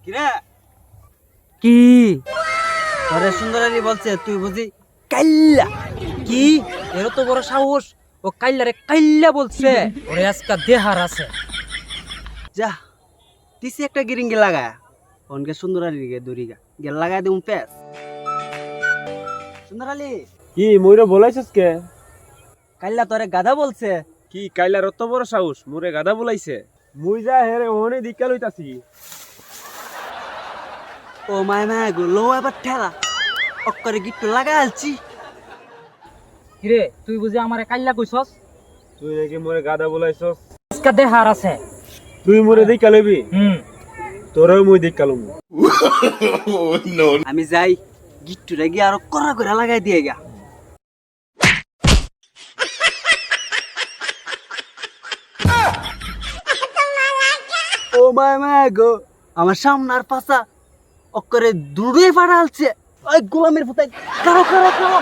কিরে কি তোরে সুন্দরালি বলছে তুই বুঝি কাইল্লা? কি এর তো বড় সাহস, ও কাইল্লারে কাইল্লা বলছে। ওরে আজকা দেহার আছে। যা দিছি একটা গিরিঙ্গে লাগায়া অনকে সুন্দরালি গে দড়িগা গেল লাগায় দিম পেস। সুন্দরালি কি ময়ূরে বলাইছস কে? কাইল্লা তোরে গাধা বলছে। কি কাইলার অত বড় সাহস মোরে গাদা বলাইছে? মুই যা হেরে ওনে দিকা লইতাছি। ও মায় মায় গো লো এবার ঠেলা অক্করে গিট্টু লাগায় আলছি। কিরে তুই বুঝি আমারে কাইল্লা কইছস? তুই নাকি মোরে গাদা বলাইছস? আজকা দেহার আছে। তুই মোরে দিকা লইবি? তোরও মুই দিকা লমু। আমি যাই গিট্টুরে গিয়ে আরো কড়া করে লাগাই দিয়ে গা। ও মায় মায় গো আমার সামনার পাশা অক্করে দূরে ফাড়ালছে। ওই গোলামের ফুতাই কারো কারো কারো